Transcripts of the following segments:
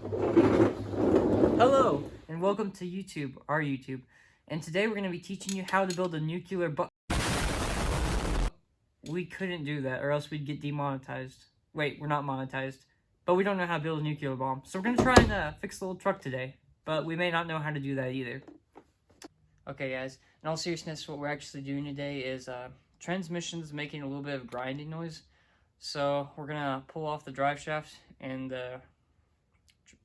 Hello, and welcome to YouTube, our YouTube. And today we're going to be teaching you how to build a nuclear bomb. We couldn't do that, or else we'd get demonetized. Wait, we're not monetized. But we don't know how to build a nuclear bomb. So we're going to try and fix the little truck today. But we may not know how to do that either. Okay, guys. In all seriousness, what we're actually doing today is transmission's making a little bit of grinding noise. So we're going to pull off the drive shaft and the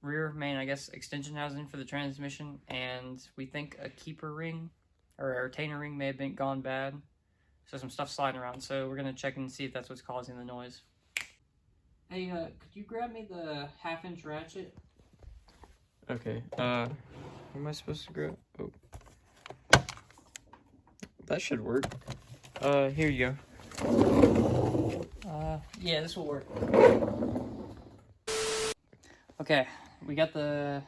rear main, I guess, extension housing for the transmission, and we think a keeper ring or a retainer ring may have gone bad, so some stuff sliding around. So we're gonna check and see if that's what's causing the noise. Hey, could you grab me the 1/2-inch ratchet? Okay, what am I supposed to grab? Oh, that should work. Here you go. Yeah, this will work. Okay, we got the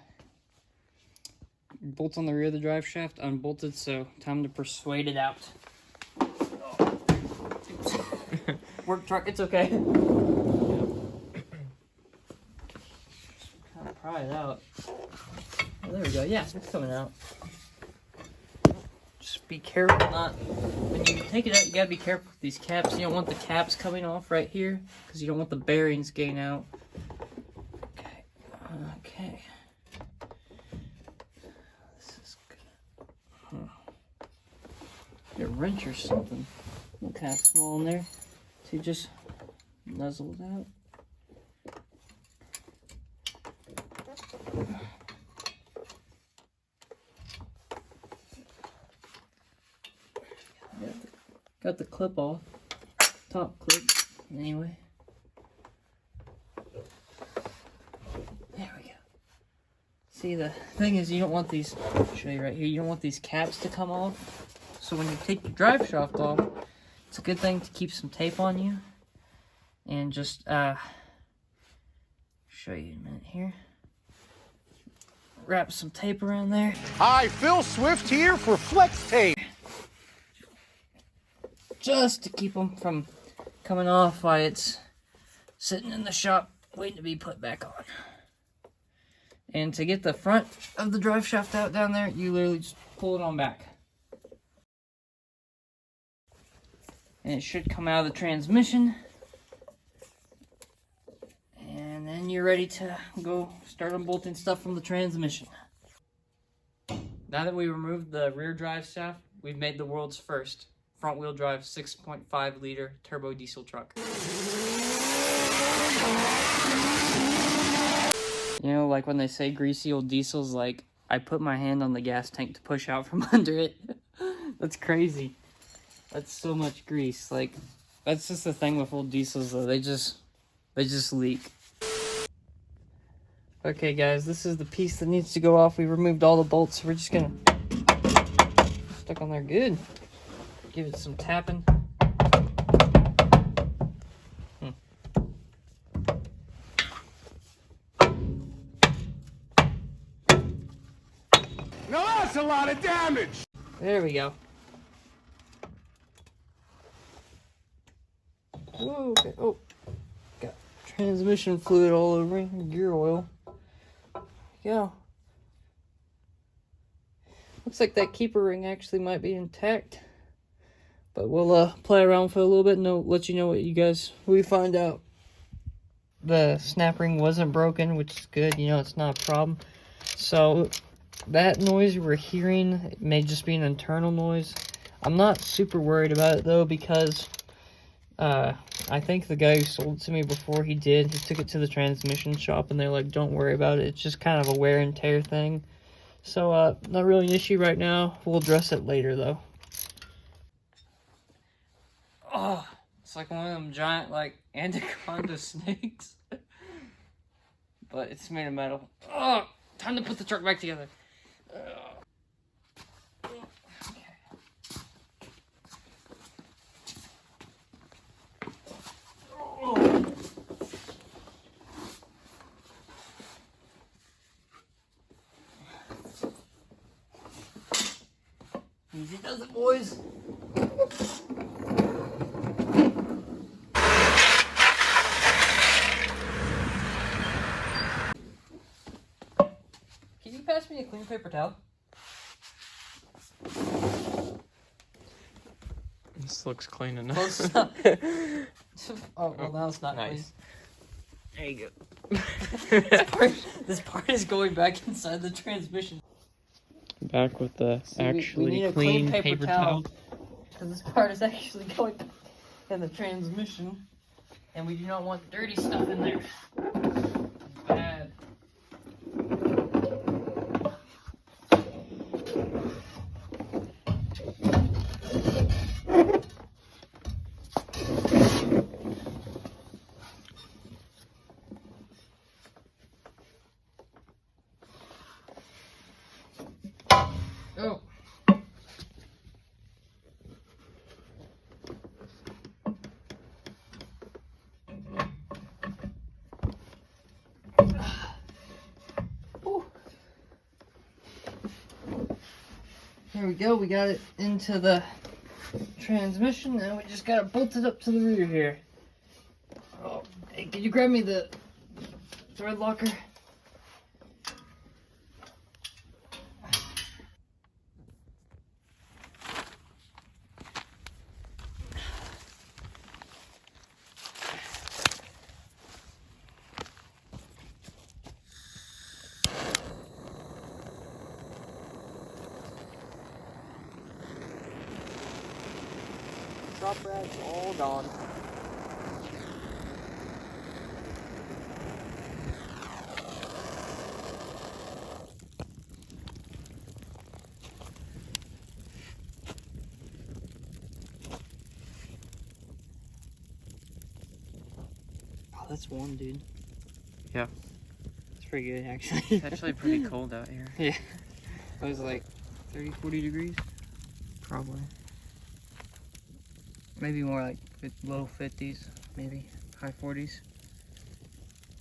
bolts on the rear of the drive shaft unbolted, so time to persuade it out. Oh. Work truck, it's okay. Kind of pry it out. Oh, there we go. Yeah, it's coming out. Just be careful not. When you take it out, you gotta be careful with these caps. You don't want the caps coming off right here because you don't want the bearings getting out. Okay. This is good. Get a wrench or something. Kind of small in there to just nuzzle it out. Got the clip off. Top clip. Anyway. See, the thing is, you don't want these, I'll show you right here, you don't want these caps to come off. So when you take your drive shaft off, it's a good thing to keep some tape on you. And just, show you in a minute here. Wrap some tape around there. Hi, Phil Swift here for Flex Tape. Just to keep them from coming off while it's sitting in the shop waiting to be put back on. And to get the front of the drive shaft out down there, you literally just pull it on back. And it should come out of the transmission. And then you're ready to go start unbolting stuff from the transmission. Now that we removed the rear drive shaft, we've made the world's first front-wheel drive 6.5 liter turbo diesel truck. You know, like when they say greasy old diesels, like, I put my hand on the gas tank to push out from under it. That's crazy. That's so much grease. Like, that's just the thing with old diesels, though. They just leak. Okay, guys, this is the piece that needs to go off. We removed all the bolts. We're just gonna stuck on there good. Give it some tapping. Now that's a lot of damage! There we go. Whoa, okay. Oh, got transmission fluid all over it, gear oil. There we go. Looks like that keeper ring actually might be intact. But we'll play around for a little bit and let you know what we find out. The snap ring wasn't broken, which is good. You know, it's not a problem. So that noise we're hearing, it may just be an internal noise. I'm not super worried about it though, because I think the guy who sold it to me before he took it to the transmission shop and they're like, don't worry about it. It's just kind of a wear and tear thing. So not really an issue right now. We'll address it later though. Oh, it's like one of them giant, like, anaconda snakes. But it's made of metal. Oh, time to put the truck back together. Easy does it, boys. pass me a clean paper towel? This looks clean enough. Close enough. Oh, well, now it's not Nice. clean. There you go. this part is going back inside the transmission. Back with the See, actually we need a clean clean paper towel. Because this part is actually going in the transmission. And we do not want dirty stuff in there. Bad. Oh. There we go, we got it into the transmission, and we just got it bolted up to the rear here. Oh, hey, can you grab me the thread locker? Drop rags all gone. Oh, that's warm, dude. Yeah. It's pretty good, actually. It's actually pretty cold out here. Yeah. It was like 30, 40 degrees. Probably. Maybe more like low 50s, maybe high 40s.